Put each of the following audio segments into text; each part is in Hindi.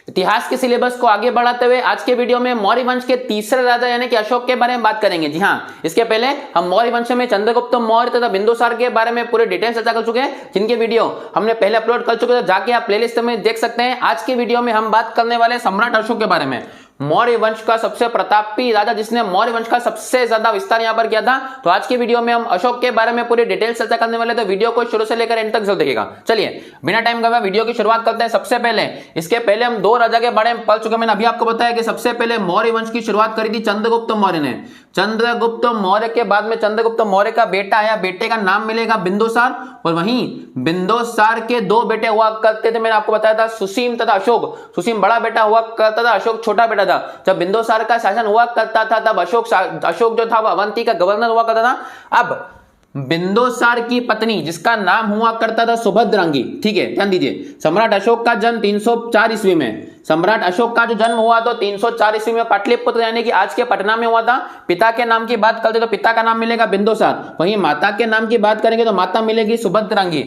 इतिहास के सिलेबस को आगे बढ़ाते हुए आज के वीडियो में मौर्य वंश के तीसरे राजा यानी कि अशोक के बारे में बात करेंगे। जी हाँ, इसके पहले हम मौर्य वंश में चंद्रगुप्त मौर्य तथा बिंदुसार के बारे में पूरे डिटेल चर्चा कर चुके हैं, जिनके वीडियो हमने पहले अपलोड कर चुके हैं, तो जाके आप प्लेलिस्ट में देख सकते हैं। आज की वीडियो में हम बात करने वाले सम्राट अशोक के बारे में, मौर्य वंश का सबसे प्रतापी राजा जिसने मौर्य वंश का सबसे ज्यादा विस्तार यहां पर किया था। तो आज की वीडियो में हम अशोक के बारे में पूरी डिटेल चर्चा करने वाले, तो वीडियो को शुरू से लेकर एंड तक जरूर देखिएगा। चलिए बिना टाइम गवाए वीडियो की शुरुआत करते हैं। सबसे पहले इसके पहले हम दो राजा के बारे में पढ़ चुके हैं। मैंने अभी आपको बताया कि सबसे पहले मौर्य वंश की शुरुआत करी थी चंद्रगुप्त मौर्य ने। चंद्रगुप्त मौर्य के बाद में चंद्रगुप्त मौर्य का बेटा आया, बेटे का नाम मिलेगा बिंदुसार, और वहीं बिंदुसार के दो बेटे हुआ करते थे। मैंने आपको बताया था सुसीम तथा अशोक। सुसीम बड़ा बेटा हुआ करता था, अशोक छोटा बेटा था। जब बिंदुसार का शासन हुआ करता था तब अशोक जो था वो अवंती का गवर्नर हुआ करता था। अब बिंदुसार की पत्नी जिसका नाम हुआ करता था सुभद्रांगी, ठीक है, ध्यान दीजिए। सम्राट अशोक का जन्म 304 ईस्वी में, सम्राट अशोक का जो जन्म हुआ तो 304 ईस्वी में पाटलिपुत्र यानी कि आज के पटना में हुआ था। पिता के नाम की बात करते तो पिता का नाम मिलेगा बिंदुसार, वहीं माता के नाम की बात करेंगे तो माता मिलेगी सुभद्रांगी।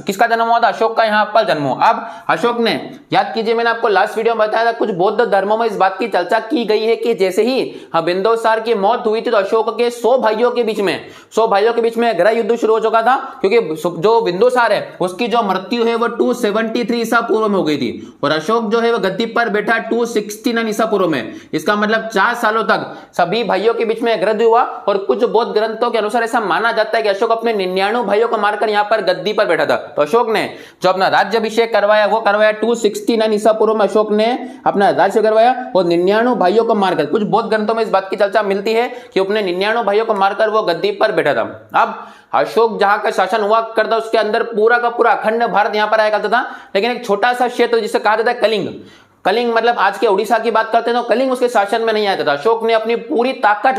किसका जन्म हुआ था? अशोक का यहाँ पर जन्म हुआ। अब अशोक ने, याद कीजिए मैंने आपको लास्ट वीडियो में बताया था, कुछ बौद्ध धर्मों में इस बात की चर्चा की गई है कि जैसे ही बिंदुसार की मौत हुई थी तो अशोक के 100 भाइयों के बीच में गृह युद्ध शुरू हो चुका था, क्योंकि जो बिंदुसार है उसकी जो मृत्यु है वो 273 ईसा पूर्व में हो गई थी, और अशोक जो है वो गद्दी पर बैठा 269 ईसा पूर्व में। इसका मतलब 4 सालों तक सभी भाइयों के बीच में गृह हुआ, और कुछ बौद्ध ग्रंथों के अनुसार ऐसा माना जाता है कि अशोक अपने 99 भाइयों को मारकर यहां पर गद्दी पर बैठा था। तो अशोक ने जो अपना राज्याभिषेक करवाया वो करवाया 269 ईसा पूर्व में। अशोक ने अपना राज्य करवाया और 99 भाइयों को मारकर, कुछ बौद्ध ग्रंथों में इस बात की चर्चा मिलती है कि अपने 99 भाइयों को मारकर वो गद्दी पर बैठा था। अब अशोक जहां का शासन हुआ करता उसके अंदर पूरा का पूरा अखंड भारत यहां पर आया करता था, लेकिन एक छोटा सा क्षेत्र जिसे कहा जाता है कलिंग, कलिंग मतलब आज के उड़ीसा की बात करते हैं तो कलिंग उसके शासन में नहीं आता था। अशोक ने अपनी पूरी ताकत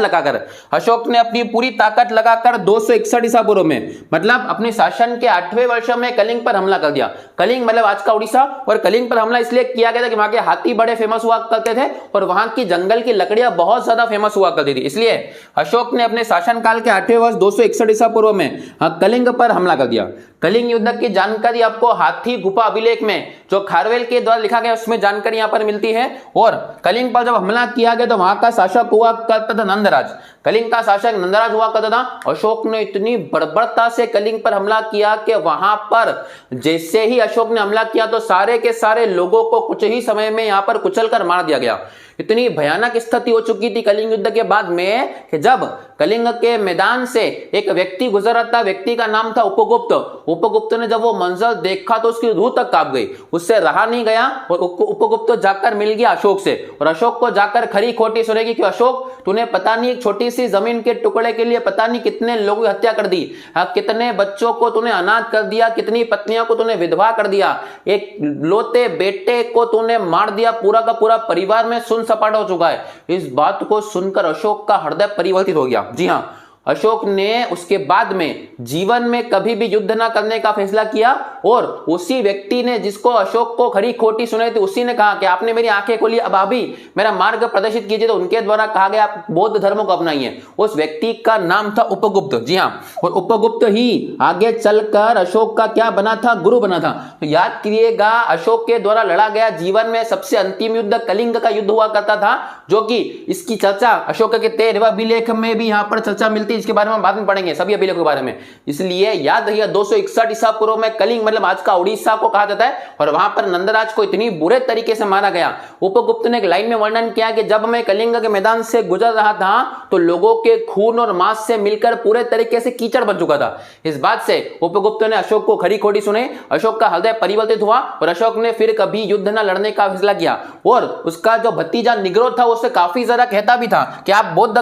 लगाकर 261 ईसा पूर्व में, मतलब अपने शासन के 8वें वर्ष में कलिंग पर हमला कर दिया। कलिंग मतलब आज का उड़ीसा, और कलिंग पर हमला इसलिए किया गया था कि वहां के हाथी बड़े फेमस हुआ करते थे और वहां की जंगल की लकड़ियां बहुत ज्यादा फेमस हुआ करती थी। इसलिए अशोक ने अपने शासनकाल के 8वें वर्ष 261 ईसा पूर्व में कलिंग पर हमला कर दिया। कलिंग युद्ध की जानकारी आपको हाथी गुफा अभिलेख में जो खारवेल के द्वारा लिखा गया उसमें जानकारी यहां पर मिलती है। और कलिंग पर जब हमला किया गया तो वहां का शासक हुआ करता था नंदराज। कलिंग का शासक नंदराज हुआ करता था। अशोक ने इतनी बर्बरता से कलिंग पर हमला किया कि वहां पर जैसे ही अशोक ने हमला किया तो सारे के सारे लोगों को कुछ ही समय में यहां पर कुचलकर मार दिया गया। इतनी भयानक स्थिति हो चुकी थी कलिंग युद्ध के बाद में कि जब कलिंग के मैदान से एक व्यक्ति गुजर रहा था, व्यक्ति का नाम था उपगुप्त। उपगुप्त ने जब वो मंजर देखा तो उसकी रूह तक कांप गई, उससे रहा नहीं गया और उपगुप्त जाकर मिल गया अशोक से, और अशोक को जाकर खरी खोटी सुनेगी कि अशोक तूने पता नहीं एक छोटी सी जमीन के टुकड़े के लिए पता नहीं कितने लोगों की हत्या कर दी, कितने बच्चों को तूने अनाथ कर दिया, कितनी पत्नियों को तूने विधवा कर दिया, एक लोते बेटे को तूने मार दिया, पूरा का पूरा परिवार में सुन सपाट हो चुका है। इस बात को सुनकर अशोक का हृदय परिवर्तित हो गया। जी हाँ, अशोक ने उसके बाद में जीवन में कभी भी युद्ध ना करने का फैसला किया, और उसी व्यक्ति ने जिसको अशोक को खरी खोटी सुनाई थी उसी ने कहा कि आपने मेरी आंखें खोली, अब अभी मेरा मार्ग प्रदर्शित कीजिए। तो उनके द्वारा कहा गया आप बौद्ध धर्म को अपनाइए। उस व्यक्ति का नाम था उपगुप्त। जी हाँ, और उपगुप्त ही आगे चलकर अशोक का क्या बना था? गुरु बना था। तो याद करिएगा, अशोक के द्वारा लड़ा गया जीवन में सबसे अंतिम युद्ध कलिंग का युद्ध हुआ करता था, जो कि इसकी चर्चा अशोक के 13वें अभिलेख में भी यहां पर चर्चा मिलती, इसके बारे में बाद में पढ़ेंगे सभी अभिलेखों के बारे में। इसलिए याद रखिए 261 ईसा पूर्व में कलिंग मतलब आज का उड़ीसा को कहा जाता है, और वहां पर नंदराज को इतनी बुरे तरीके से मारा गया। उपगुप्त ने एक लाइन में वर्णन किया कि जब मैं कलिंग के मैदान से गुजर रहा था तो लोगों के खून और मांस से मिलकर पूरे तरीके से कीचड़ बन चुका था। इस बात से उपगुप्त ने अशोक को खरी खोटी सुने, अशोक का हृदय परिवर्तित हुआ और अशोक ने फिर कभी युद्ध न लड़ने का फैसला किया। और उसका जो भतीजा निग्रोध था उससे काफी ज्यादा कहता भी था कि आप बौद्ध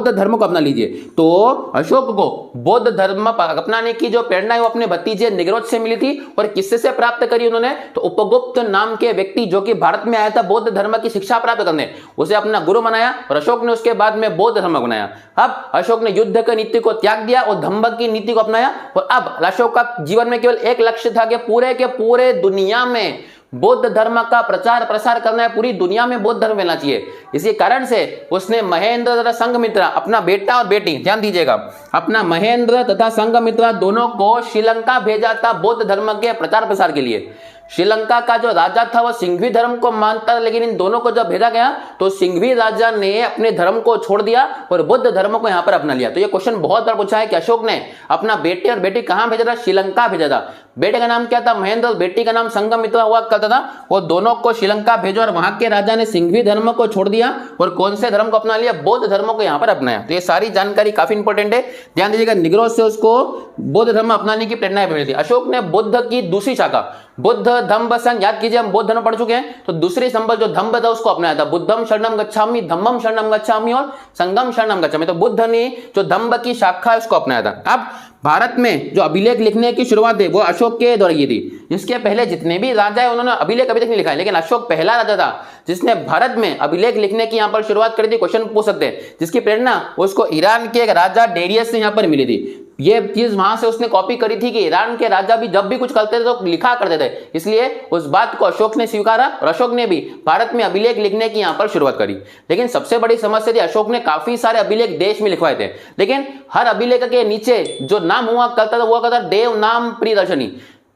धर्म को अपना लीजिए। तो अशोक को बौद्ध धर्म अपनाने की जो प्रेरणा है वो अपने भतीजे निग्रोध से मिली थी। और किससे से प्राप्त करी उन्होंने? तो उपगुप्त नाम के व्यक्ति जो कि भारत में आया था बौद्ध धर्म की शिक्षा प्राप्त करने, उसे अपना गुरु बनाया, और अशोक ने उसके बाद में बौद्ध धर्म बनाया। अब अशोक ने युद्ध की नीति को त्याग दिया और धम्म की नीति को अपनाया, और अब अशोक का जीवन में केवल एक लक्ष्य था कि पूरे के पूरे दुनिया में बौद्ध धर्म का प्रचार प्रसार करना है, पूरी दुनिया में बौद्ध धर्म फैलना चाहिए। इसी कारण से उसने महेंद्र तथा संघमित्रा, अपना बेटा और बेटी, ध्यान दीजिएगा, अपना महेंद्र तथा संघमित्रा दोनों को श्रीलंका भेजा था बौद्ध धर्म के प्रचार प्रसार के लिए। श्रीलंका का जो राजा था वह सिंघवी धर्म को मानता था, लेकिन इन दोनों को जब भेजा गया तो सिंघवी राजा ने अपने धर्म को छोड़ दिया और बुद्ध धर्म को यहाँ पर अपना लिया। तो ये क्वेश्चन बहुत बार पूछा है कि अशोक ने अपना बेटे और बेटी कहाँ भेजा था? श्रीलंका भेजा था। बेटे का नाम क्या था? महेंद्र, और बेटी का नाम संघमित्रा हुआ करता था। वो दोनों को श्रीलंका भेजो और वहां के राजा ने सिंघवी धर्म को छोड़ दिया और कौन से धर्म को अपना लिया? बौद्ध धर्म को यहाँ पर अपनाया। तो ये सारी जानकारी काफी इंपॉर्टेंट है, ध्यान दीजिएगा। निग्रो से उसको बौद्ध धर्म अपनाने की प्रेरणा मिली थी। अशोक ने बुद्ध की दूसरी शाखा बुद्ध धम्म संघ, याद कीजिए हम बौद्ध धर्म पढ़ चुके हैं, तो दूसरी संबल जो धम्म था उसको अपनाया था। बुद्धम शरणम गच्छामि, धम्मम शरणम गच्छामि और संगम शरणम गच्छामि। तो बुद्ध ने जो धम्म की शाखा है उसको अपनाया था। अब भारत में जो अभिलेख लिखने की शुरुआत है वो अशोक के द्वारा की थी। इसके पहले जितने भी राजा है उन्होंने अभिलेख अभी तक नहीं लिखा है, लेकिन अशोक पहला राजा था जिसने भारत में अभिलेख लिखने की यहाँ पर शुरुआत करी थी। क्वेश्चन पूछ सकते हैं, जिसकी प्रेरणा उसको ईरान के एक राजा डेरियस से यहाँ पर मिली थी। ये चीज वहां से उसने कॉपी करी थी कि ईरान के राजा भी जब भी कुछ करते थे तो लिखा करते थे, इसलिए उस बात को अशोक ने स्वीकारा और अशोक ने भी भारत में अभिलेख लिखने की यहाँ पर शुरुआत करी। लेकिन सबसे बड़ी समस्या थी, अशोक ने काफी सारे अभिलेख देश में लिखवाए थे, लेकिन हर अभिलेख के नीचे जो नाम हुआ करता था वो कहता देव नाम प्रियदर्शनी।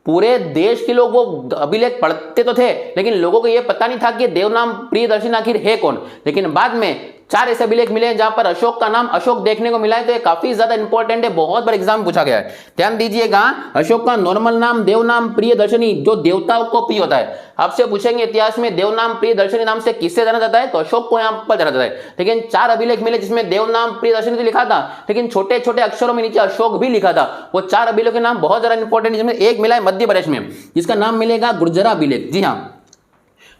पूरे देश के लोग वो अभिलेख पढ़ते तो थे, लेकिन लोगों को यह पता नहीं था कि देवनाम प्रियदर्शनी आखिर है कौन। लेकिन बाद में 4 ऐसे अभिलेख मिले जहां पर अशोक का नाम अशोक देखने को मिला है। तो ये काफी ज्यादा इंपॉर्टेंट है, बहुत बार एग्जाम पूछा गया है, ध्यान दीजिएगा। अशोक का नॉर्मल नाम देवनाम प्रियदर्शनी, जो देवताओं को प्रिय होता है। आपसे पूछेंगे इतिहास में देवनाम प्रियदर्शनी नाम से किससे जाना जाता है, तो अशोक को यहाँ पर जाना जाता है। लेकिन 4 अभिलेख मिले जिसमें देवनाम प्रियदर्शनी लिखा था, लेकिन छोटे छोटे अक्षरों में नीचे अशोक भी लिखा था। वो 4 अभिलेख के नाम बहुत ज्यादा इंपॉर्टेंट है, जिसमें एक मिला है मध्य प्रदेश में, जिसका नाम मिलेगा गुर्जरा अभिलेख। जी हाँ,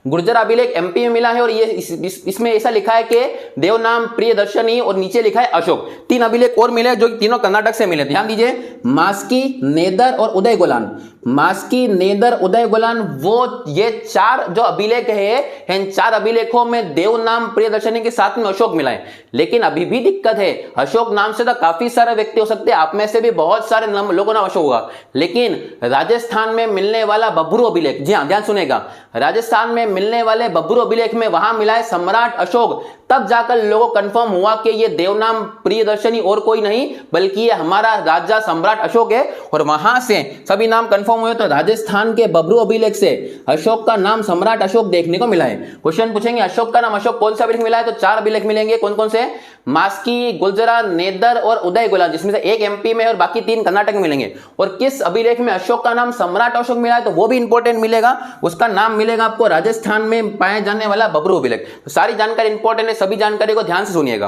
गुर्जर अभिलेख एमपी में मिला है और ये इसमें ऐसा लिखा है कि देवनाम प्रियदर्शनी और नीचे लिखा है अशोक। 3 अभिलेख और मिले जो तीनों कर्नाटक से मिले, ध्यान दीजिए। मास्की, नेदर और उदय गोलान। मास्की, नेदर, उदय गोलान, वो ये 4 जो अभिलेख है, इन 4 अभिलेखों में देवनाम प्रियदर्शनी के साथ में अशोक मिला है। लेकिन अभी भी दिक्कत है, अशोक नाम से तो काफी सारे व्यक्ति हो सकते हैं, आप में से भी बहुत सारे लोगों का अशोक होगा, लेकिन राजस्थान में मिलने वाला बब्रू अभिलेख, जी हाँ ध्यान सुनेगा, राजस्थान में मिलने वाले बब्रू अभिलेख में वहां मिला है सम्राट अशोक। तब जाकर लोगों को कंफर्म हुआ कि ये देवनाम प्रियदर्शनी और कोई नहीं बल्कि ये हमारा राजा सम्राट अशोक है। और वहां से सभी नाम कंफर्म हुए, तो राजस्थान के बब्रू अभिलेख से अशोक का नाम सम्राट अशोक देखने को मिला है। क्वेश्चन पूछेंगे अशोक का नाम अशोक कौन सा अभिलेख मिला है, तो 4 अभिलेख मिलेंगे। कौन कौन से? मास्की, गुर्जरा, नेदर और उदय गोलान, जिसमें से एक एमपी में और बाकी 3 कर्नाटक में मिलेंगे। और किस अभिलेख में अशोक का नाम सम्राट अशोक मिला है, तो वो भी इंपॉर्टेंट मिलेगा, उसका नाम मिलेगा आपको राजस्थान में पाए जाने वाला बब्रू अभिलेख। तो सारी जानकारी इंपॉर्टेंट है, सभी जानकारी को ध्यान से सुनिएगा।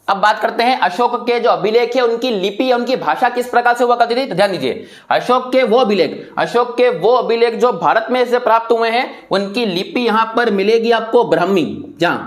अब बात करते हैं अशोक के जो अभिलेख है उनकी लिपि या उनकी भाषा किस प्रकार से हुआ करती थी, तो ध्यान दीजिए। अशोक के वो अभिलेख जो भारत में से प्राप्त हुए हैं उनकी लिपि यहां पर मिलेगी आपको ब्राह्मी। जहां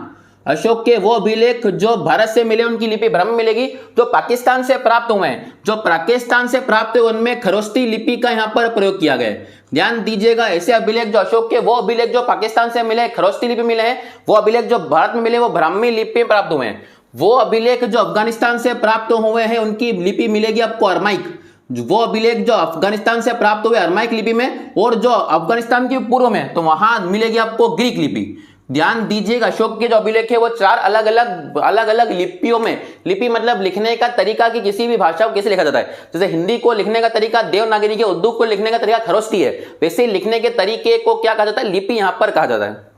अशोक के वो अभिलेख जो भारत से मिले उनकी लिपि ब्राह्मी मिलेगी। जो पाकिस्तान से प्राप्त हुए हैं, जो पाकिस्तान से प्राप्त हुए उनमें खरोस्ती लिपि का यहां पर प्रयोग किया गया है। ध्यान दीजिएगा, ऐसे अभिलेख जो अशोक के वो अभिलेख जो पाकिस्तान से मिले खरोस्ती लिपि मिले हैं, वो अभिलेख जो भारत में मिले वो ब्राह्मी लिपि में प्राप्त हुए हैं। वो अभिलेख जो अफगानिस्तान से प्राप्त हुए हैं उनकी लिपि मिलेगी आपको अरमाइक। वो अभिलेख जो अफगानिस्तान से प्राप्त हुए अरमाइक लिपि में, और जो अफगानिस्तान के पूर्व में तो वहां मिलेगी आपको ग्रीक लिपि। ध्यान दीजिएगा, अशोक के जो अभिलेख है वो 4 अलग अलग लिपियों में, लिपि मतलब लिखने का तरीका कि किसी भी भाषा को कैसे लिखा जाता है। जैसे हिंदी को लिखने का तरीका देवनागरी के, उर्दू को लिखने का तरीका खरोस्ती है, वैसे लिखने के तरीके को क्या कहा जाता है, लिपि यहां पर कहा जाता है।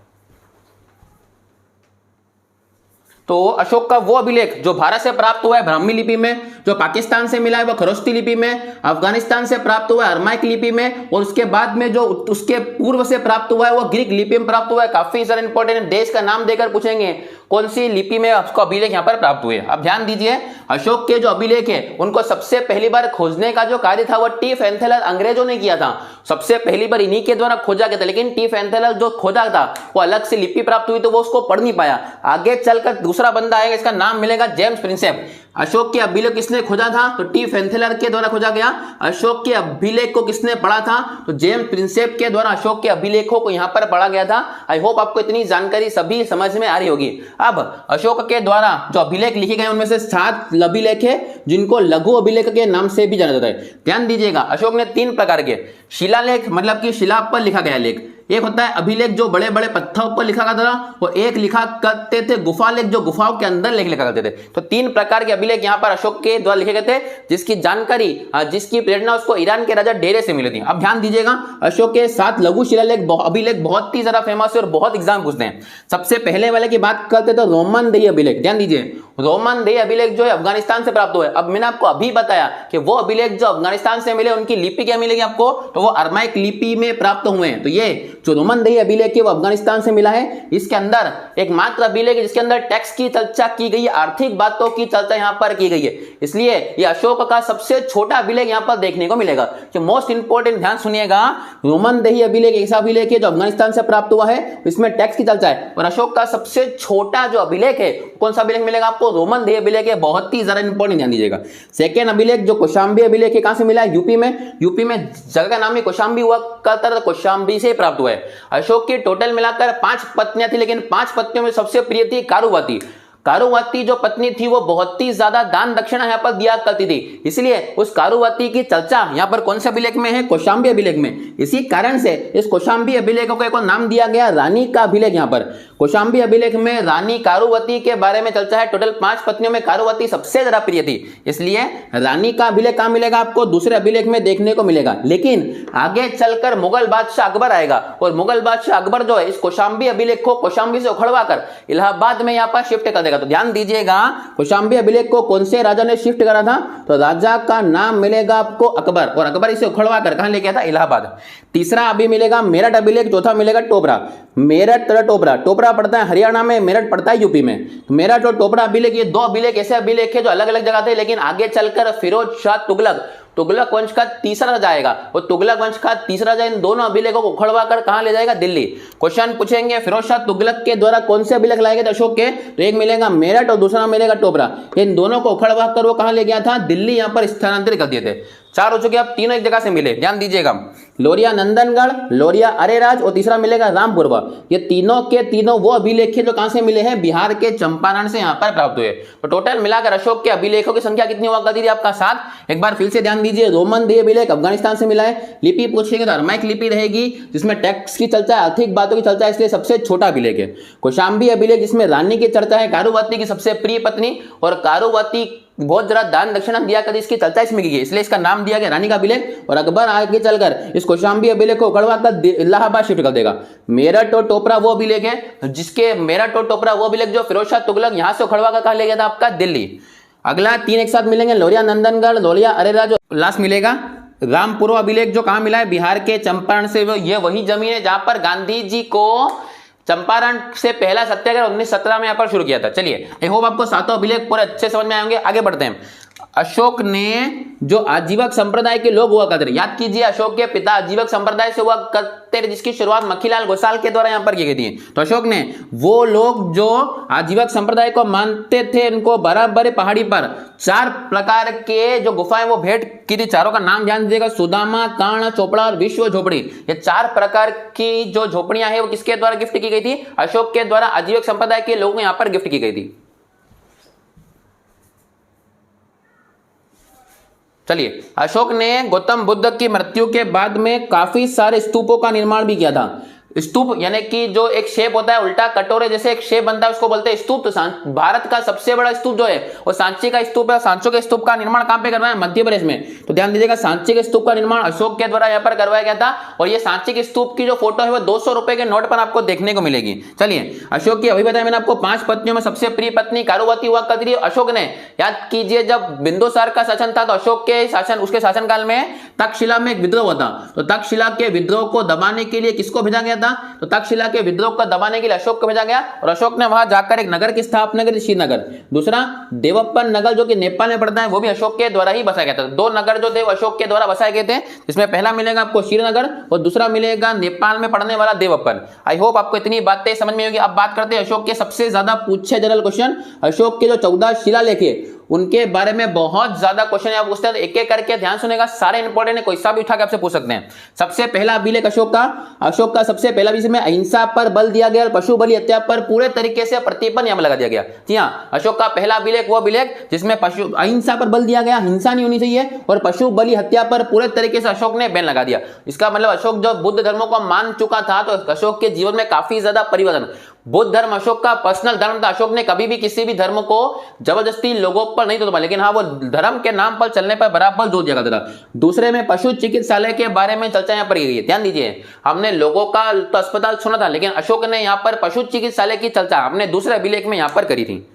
तो अशोक का वो अभिलेख जो भारत से प्राप्त हुआ है ब्राह्मी लिपि में, जो पाकिस्तान से मिला है वो खरोस्ती लिपि में, अफगानिस्तान से प्राप्त हुआ है अरमाइक लिपि में, और उसके बाद में जो उसके पूर्व से प्राप्त हुआ है वो ग्रीक लिपि में प्राप्त हुआ है। काफी सारे इंपॉर्टेंट देश का नाम देकर पूछेंगे कौन सी लिपि में आपको अभिलेख यहाँ पर प्राप्त हुए। अब ध्यान दीजिए, अशोक के जो अभिलेख है उनको सबसे पहली बार खोजने का जो कार्य था वो टी फैंथेलर अंग्रेजों ने किया था। सबसे पहली बार इन्हीं के द्वारा खोजा गया था, लेकिन टी फैंथेलर जो खोजा था वो अलग से लिपि प्राप्त हुई तो वो उसको पढ़ नहीं पाया। आगे चलकर दूसरा बंदा आएगा, इसका नाम मिलेगा जेम्स प्रिंसेप। अशोक के अभिलेख किसने खोजा था, तो टी फैंथेलर के द्वारा खोजा गया। अशोक के अभिलेख को किसने पढ़ा था, तो जेम्स प्रिंसेप के द्वारा अशोक के अभिलेखों को यहां पर पढ़ा गया था। आई होप आपको इतनी जानकारी सभी समझ में आ रही होगी। अब अशोक के द्वारा जो अभिलेख लिखे गए उनमें से 7 अभिलेख है जिनको लघु अभिलेख के नाम से भी जाना जाता है। ध्यान दीजिएगा, अशोक ने 3 प्रकार के शिलालेख मतलब कि शिला पर लिखा गया लेख, एक होता है अभिलेख जो बड़े बड़े पत्थरों पर लिखा करता था, और एक लिखा करते थे गुफा लेख जो गुफाओं के अंदर लेख लिखा करते थे। तो 3 प्रकार के अभिलेख यहाँ पर अशोक के द्वारा लिखे गए थे, जिसकी जानकारी जिसकी प्रेरणा उसको ईरान के राजा डेरे से मिली थी। अब ध्यान दीजिएगा, अशोक के 7 लघु शिलालेख अभिलेख बहुत ही ज्यादा फेमस है और बहुत एग्जाम पूछते हैं। सबसे पहले वाले की बात करते तो रोमनदेही अभिलेख। ध्यान दीजिए, रोमनदेही अभिलेख जो है अफगानिस्तान से प्राप्त हुआ है। अब मैंने आपको अभी बताया कि वो अभिलेख जो अफगानिस्तान से मिले उनकी लिपि क्या मिलेगी आपको, तो वो अरमाइक लिपि में प्राप्त हुए हैं। तो ये जो रोमनदेही अभिलेख है वो अफगानिस्तान से मिला है। इसके अंदर एकमात्र अभिलेख है जिसके अंदर टैक्स की चर्चा की गई है, आर्थिक बातों की चर्चा यहां पर की गई है, इसलिए ये अशोक का सबसे छोटा अभिलेख यहां पर देखने को मिलेगा। जो मोस्ट इंपोर्टेंट ध्यान सुनिएगा, रोमनदेही अभिलेख ऐसा अभिलेख है जो अफगानिस्तान से प्राप्त हुआ है, इसमें टैक्स की चर्चा है, और अशोक का सबसे छोटा जो अभिलेख है कौन सा अभिलेख मिलेगा आपको, रोमनदेही अभिलेख है। बहुत ही ज्यादा इंपॉर्टेंट ध्यान दीजिएगा। सेकंड अभिलेख जो कौशाम्बी अभिलेख है, कहां से मिला है, यूपी में जगह का नाम ही कौशाम्बी हुआ करता था, कौशाम्बी से प्राप्त हुआ है। अशोक की टोटल मिलाकर 5 पत्नियां थी, लेकिन 5 पत्नियों में सबसे प्रिय थी कारुवती। कारुवती जो पत्नी थी वो बहुत ही ज्यादा दान दक्षिणा यहाँ पर दिया करती थी, इसलिए उस कारुवती की चर्चा यहाँ पर कौन से अभिलेख में है, कौशाम्बी अभिलेख में। इसी कारण से इस कौशाम्बी अभिलेख को एक नाम दिया गया रानी का अभिलेख। यहाँ पर कौशाम्बी अभिलेख में रानी कारुवती के बारे में चर्चा है। टोटल 5 पत्नियों में कारुवती सबसे ज्यादा प्रिय थी, इसलिए रानी का अभिलेख कहां मिलेगा आपको, दूसरे अभिलेख में देखने को मिलेगा। लेकिन आगे चलकर मुगल बादशाह अकबर आएगा, और मुगल बादशाह अकबर जो है इस कौशाम्बी अभिलेख को कौशाम्बी से उखड़वा कर इलाहाबाद में यहाँ पर शिफ्ट कर देगा। तो ध्यान दीजिएगा, कौशाम्बी अभिलेख को कौन से राजा ने शिफ्ट करा था, तो राजा का नाम मिलेगा आपको अकबर, और अकबर इसे उखड़वा कर कहां लेके आया था, इलाहाबाद। तीसरा अभी मिलेगा मेरठ अभिलेख, चौथा मिलेगा टोपरा। मेरठ तथा टोपरा, टोपरा पड़ता है हरियाणा में, मेरठ पड़ता है यूपी में। मेरठ और टोपरा अभिलेख, ये 2 अभिलेख ऐसे अभिलेख है जो अलग अलग जगह थे, लेकिन आगे चलकर फिरोज शाह तुगलक वंश का तीसरा राजा आएगा, और तुगलक वंश का तीसरा राजा इन दोनों अभिलेखों को उखड़वा कर कहां ले जाएगा, दिल्ली। क्वेश्चन पूछेंगे फिरोज शाह तुगलक के द्वारा कौन से अभिलेख लाए गए थे अशोक के, तो एक मिलेगा मेरठ और दूसरा मिलेगा टोपरा। इन दोनों को उखड़वा कर वो कहां ले गया था, दिल्ली यहां पर स्थानांतरित कर दिए थे। 4 हो चुके, अब तीनों एक जगह से मिले, ध्यान दीजिएगा, लोरिया नंदनगढ़, लोरिया अरेराज, और तीसरा मिलेगा रामपुरवा। ये तीनों के तीनों वो अभिलेख जो कहां से मिले हैं, बिहार के चंपारण से यहां पर प्राप्त हुए। तो टोटल मिलाकर अशोक के अभिलेखों की संख्या कितनी हुआ करती थी आपका, 7। एक बार फिर से ध्यान दीजिए, रोमनदेही अभिलेख अफगानिस्तान से मिला है। लिपि पूछेंगे तो अरमाइक लिपि रहेगी, जिसमें टैक्स की चर्चा है, आर्थिक बातों की चर्चा है, इसलिए सबसे छोटा अभिलेख है। कौशाम्बी अभिलेख जिसमें रानी की चर्चा है, कारुवती की सबसे प्रिय पत्नी, और कारुवती बहुत जरा दान दक्षिणा दिया करती, इसकी चर्चा इसमें की गई, इसलिए इसका नाम दिया गया रानी का अभिलेख। और अकबर आगे चलकर इस कौशाम्बी अभिलेख को उखड़वा कर इलाहाबाद शिफ्ट कर देगा। मेरठ और टोपरा वो अभिलेख है जिसके मेरठ और टोपरा वो अभिलेख जो फिरोज शाह तुगलक यहां से उखड़वा कर कहां ले गया था आपका, दिल्ली। अगला 3 एक साथ मिलेंगे, लोरिया नंदनगढ़, लोरिया अरेराज, लास्ट मिलेगा रामपुर अभिलेख जो कहां मिला है, बिहार के चंपारण से। ये वही जमीन है जहां पर गांधी जी को चंपारण से पहला सत्याग्रह 1917 में यहां पर शुरू किया था। चलिए, आई होप आपको 7 अभिलेख पूरे अच्छे समझ में आएंगे। आगे बढ़ते हैं। अशोक ने जो आजीवक संप्रदाय के लोग हुआ करते थे, याद कीजिए अशोक के पिता आजीवक संप्रदाय से हुआ करते थे, जिसकी शुरुआत मक्खीलाल गोसाल के द्वारा यहां पर की गई थी। तो अशोक ने वो लोग जो आजीवक संप्रदाय को मानते थे, इनको बराबर पहाड़ी पर 4 प्रकार के जो गुफाएं वो भेंट की थी। चारों का नाम ध्यान दीजिएगा, सुदामा, कर्ण, चोपड़ा और विश्व झोपड़ी। ये 4 प्रकार की जो झोपड़ियां हैं वो किसके द्वारा गिफ्ट की गई थी, अशोक के द्वारा आजीवक संप्रदाय के लोगों को यहां पर गिफ्ट की गई थी। चलिए, अशोक ने गौतम बुद्ध की मृत्यु के बाद में काफी सारे स्तूपों का निर्माण भी किया था। स्तूप यानी कि जो एक शेप होता है, उल्टा कटोरे जैसे एक शेप बनता है, उसको बोलते हैं स्तूप। तो भारत का सबसे बड़ा स्तूप जो है वो सांची का स्तूप है। सांचो के स्तूप का निर्माण कहां पे करवाया है, मध्य प्रदेश में। तो ध्यान दीजिएगा, सांची के स्तूप का निर्माण अशोक के द्वारा यहाँ पर करवाया गया था, और ये सांची के स्तूप की जो फोटो है वो 200 रुपए के नोट पर आपको देखने को मिलेगी। चलिए, अशोक की अभी बताया मैंने आपको 5 पत्नियों में सबसे प्रिय पत्नी कारुवती हुआ करती थी। अशोक ने, याद कीजिए, जब बिंदुसार का शासन था तो अशोक के शासन, उसके शासनकाल में तक्षशिला में एक विद्रोह हुआ था। तो तक्षशिला के विद्रोह को दबाने के लिए किसको भेजा गया था, तो तक्षशिला के विद्रोह को दबाने के लिए अशोक को भेजा गया, और अशोक ने वहां जाकर एक नगर की स्थापना करी, श्रीनगर। दूसरा देवप्पन नगर जो कि नेपाल में पड़ता है, वो भी अशोक के द्वारा ही बसाया गया था। 2 नगर जो थे वो अशोक के द्वारा बसाए गए थे, जिसमें पहला मिलेगा आपको श्रीनगर और दूसरा मिलेगा नेपाल में पड़ने वाला देवप्पन। आई होप आपको इतनी बातें समझ में होगी। अब बात करते हैं अशोक के सबसे ज्यादा पूछे जनरल क्वेश्चन। अशोक के जो 14 शिलालेख है उनके बारे में बहुत ज्यादा क्वेश्चन आप पूछते हैं, तो एक एक करके ध्यान सुनेगा, सारे इंपॉर्टेंट है, कोई सा भी उठा के आपसे पूछ सकते हैं। सबसे पहला अभिलेख अशोक का सबसे पहला विषय में अहिंसा पर बल दिया गया और पशु बलि हत्या पर पूरे तरीके से प्रतिबंध यहाँ लगा दिया गया। जी हाँ, अशोक का पहला अभिलेख वो अभिलेख जिसमें पशु अहिंसा पर बल दिया गया, हिंसा नहीं होनी चाहिए, और पशु बलि हत्या पर पूरे तरीके से अशोक ने बैन लगा दिया। इसका मतलब अशोक जो बुद्ध धर्म को मान चुका था, तो अशोक के जीवन में काफी ज्यादा परिवर्तन। बुद्ध धर्म अशोक का पर्सनल धर्म था। अशोक ने कभी भी किसी भी धर्म को जबरदस्ती लोगों पर नहीं तोड़ा, लेकिन हाँ वो धर्म के नाम पर चलने पर बराबर जोर दिया करता था। दूसरे में पशु चिकित्सालय के बारे में चर्चा यहाँ पर की गई है। ध्यान दीजिए, हमने लोगों का तो अस्पताल सुना था, लेकिन अशोक ने यहाँ पर पशु चिकित्सालय की चर्चा हमने दूसरे अभिलेख में यहाँ पर करी थी।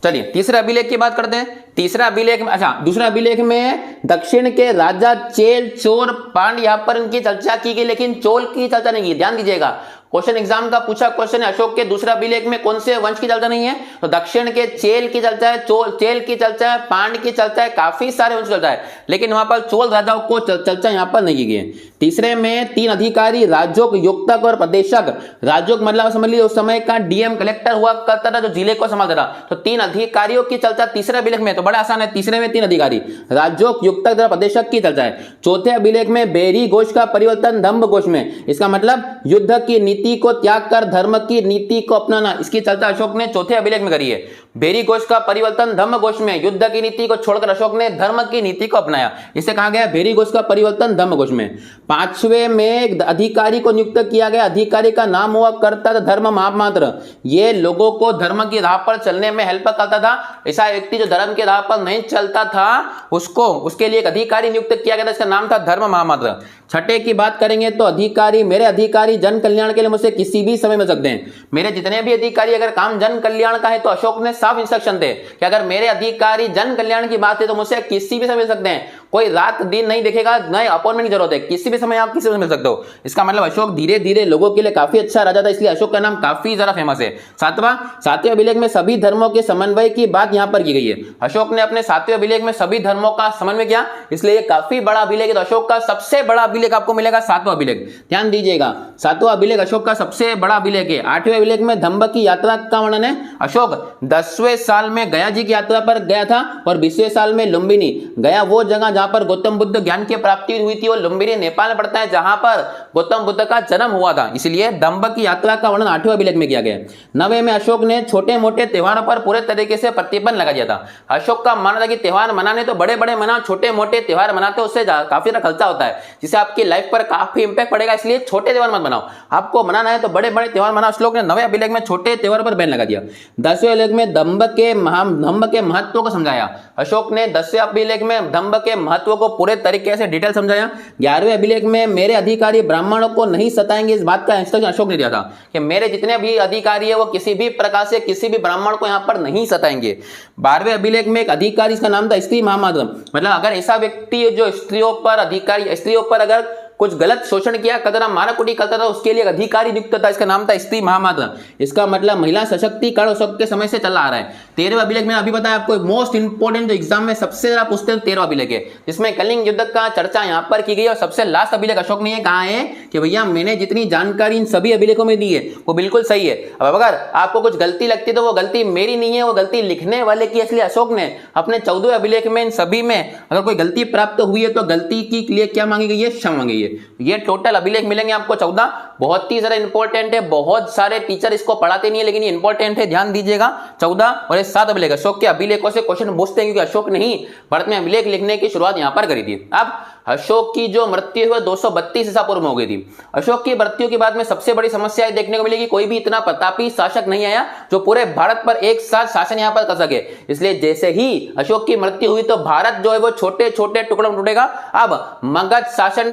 चलिए तीसरे अभिलेख की बात करते हैं। तीसरा अभिलेख में, अच्छा दूसरा अभिलेख में दक्षिण के राजा चेल, चोर, पांड यहाँ पर इनकी चर्चा की गई, लेकिन चोल की चर्चा नहीं की। ध्यान दीजिएगा, क्वेश्चन एग्जाम का पूछा क्वेश्चन है, अशोक के दूसरे अभिलेख में कौन से वंश की चर्चा नहीं है, तो दक्षिण के चेल की चर्चा है, चेल की चर्चा है, पांड की चर्चा है, काफी सारे वंश चर्चा है, लेकिन वहां पर चोल राजाओं को चर्चा यहां पर नहीं की गई है। तीसरे में 3 अधिकारी, राजोग, युक्तक और प्रदेशक। राजोग मतलब समझ लीजिए उस समय का डीएम कलेक्टर हुआ करता था, जो जिले को संभालता था। तो 3 अधिकारियों की चर्चा तीसरे अभिलेख में, तो बड़ा आसान है, तीसरे में 3 अधिकारी, राजोग, युक्तक और प्रदेशक की चर्चा है। चौथे अभिलेख में बेरी घोष का परिवर्तन धम्म घोष में, इसका मतलब युद्ध की नीति को त्याग कर धर्म की नीति को अपनाना, इसकी चर्चा अशोक ने चौथे अभिलेख में करी है। बेरी घोष का परिवर्तन धम्म घोष में, युद्ध की नीति को छोड़कर अशोक ने धर्म की नीति को अपनाया, इसे कहा गया बेरी घोष का परिवर्तन धम्म घोष में। 5वें में एक अधिकारी को नियुक्त किया गया, अधिकारी का नाम हुआ कर्ता धर्म महामात्र। ये लोगों को धर्म की राह पर चलने में हेल्प करता था। ऐसा व्यक्ति जो धर्म की राह पर नहीं चलता था उसके लिए एक अधिकारी नियुक्त किया गया था, इसका नाम था धर्म महामात्र। छठे की बात करेंगे तो अधिकारी, मेरे अधिकारी जन कल्याण के लिए मुझसे किसी भी समय मिल सकते हैं। मेरे जितने भी अधिकारी अगर काम जन कल्याण का है, तो अशोक ने साफ इंस्ट्रक्शन थे कि अगर मेरे अधिकारी जन कल्याण की बात है तो मुझसे किसी भी समय मिल सकते हैं, कोई रात दिन नहीं देखेगा, नए अपॉइंटमेंट की जरूरत है, किसी भी समय आप किसी से मिल सकते हो। इसका मतलब अशोक धीरे धीरे लोगों के लिए काफी अच्छा राजा था, इसलिए अशोक का नाम काफी ज्यादा फेमस है। सातवें अभिलेख में सभी धर्मों के समन्वय की बात यहां पर की गई है। अशोक ने अपने 7वें अभिलेख में सभी धर्मों का समन्वय किया, इसलिए काफी बड़ा अभिलेख है। तो अशोक का सबसे बड़ा अभिलेख आपको मिलेगा 7वां अभिलेख। ध्यान दीजिएगा, 7वां अभिलेख अशोक का सबसे बड़ा अभिलेख है। 8वें अभिलेख में धम्म की यात्रा का वर्णन है। अशोक 10वें साल में गया जी की यात्रा पर गया था, और 20वें साल में लुम्बिनी गया, वो जगह जहां पर गौतम बुद्ध ज्ञान की प्राप्ति हुई थी। वो लुम्बिनी नेपाल में पड़ता है, जहां पर गौतम बुद्ध का जन्म हुआ था, इसलिए धम्म की यात्रा का वर्णन 8वें अभिलेख में किया गया। 9वें में अशोक ने छोटे मोटे त्योहारों पर पूरे तरीके से प्रतिबंध लगा दिया था। अशोक का मानना था कि त्योहार मनाने तो बड़े बड़े मनाओ, छोटे मोटे त्योहार मनाते उससे काफी ज्यादा खर्चा होता है, जिससे आपकी लाइफ पर काफी इंपैक्ट पड़ेगा, इसलिए छोटे त्योहार मत बनाओ, आपको मनाना है तो बड़े बड़े त्योहार मनाओ। अशोक ने 9वें अभिलेख में छोटे त्योहार पर बैन लगा दिया। 10वें अभिलेख में धम्म के महत्व को समझाया। अशोक ने 10वें अभिलेख में धम्म के महत्व को पूरे तरीके से डिटेल समझाया। 11वें अभिलेख में मेरे अधिकारी ब्राह्मणों को नहीं सताएंगे, इस बात का इंस्ट्रक्शन अशोक ने दिया था कि मेरे जितने भी अधिकारी है वो किसी भी प्रकार से किसी भी ब्राह्मण को यहां पर नहीं सताएंगे। 12वें अभिलेख में एक अधिकारी, इसका नाम था स्त्री महामात्र, मतलब अगर ऐसा व्यक्ति जो स्त्रियों पर अगर कुछ गलत शोषण किया करता था, माराकुटी करता था, उसके लिए अधिकारी नियुक्त था, इसका नाम था स्त्री महामात्र। इसका मतलब महिला सशक्तिकरण अशोक के समय से चला आ रहा है। 13वें अभिलेख में अभी बताया आपको, मोस्ट इंपोर्टेंट जो एग्जाम में सबसे ज्यादा पूछते हैं 13वां अभिलेख है, जिसमें कलिंग युद्ध का चर्चा यहाँ पर की गई। और सबसे लास्ट अभिलेख अशोक ने कहा है कि भैया मैंने जितनी जानकारी इन सभी अभिलेखों में दी है वो बिल्कुल सही है। अब अगर आपको कुछ गलती लगती है तो वो गलती मेरी नहीं है, वो गलती लिखने वाले की। इसलिए अशोक ने अपने 14वें अभिलेख में इन सभी में अगर कोई गलती प्राप्त हुई है तो गलती के लिए क्या मांगी गई है, क्षमा मांगी गई है। ये टोटल अभिलेख मिलेंगे आपको 14, बहुत ही ज्यादा इंपॉर्टेंट है, बहुत सारे टीचर इसको पढ़ाते नहीं है, लेकिन ये इंपॉर्टेंट है, ध्यान दीजिएगा। 14 और 7 अभिलेख अशोक के अभिलेखों से क्वेश्चन पूछते हैं, क्योंकि अशोक ने ही भारत में अभिलेख लिखने की शुरुआत यहां पर करी थी। अब अशोक की जो मृत्यु हुई 232 ईसा पूर्व में हो गई थी। अशोक की मृत्यु के बाद में सबसे बड़ी समस्या देखने को मिलेगी, कोई भी इतना प्रतापी शासक नहीं आया जो पूरे भारत पर एक साथ शासन यहां पर कर सके। इसलिए जैसे ही अशोक की मृत्यु हुई तो भारत जो है वो छोटे छोटे टुकड़ों में टूटेगा। अब मगध शासन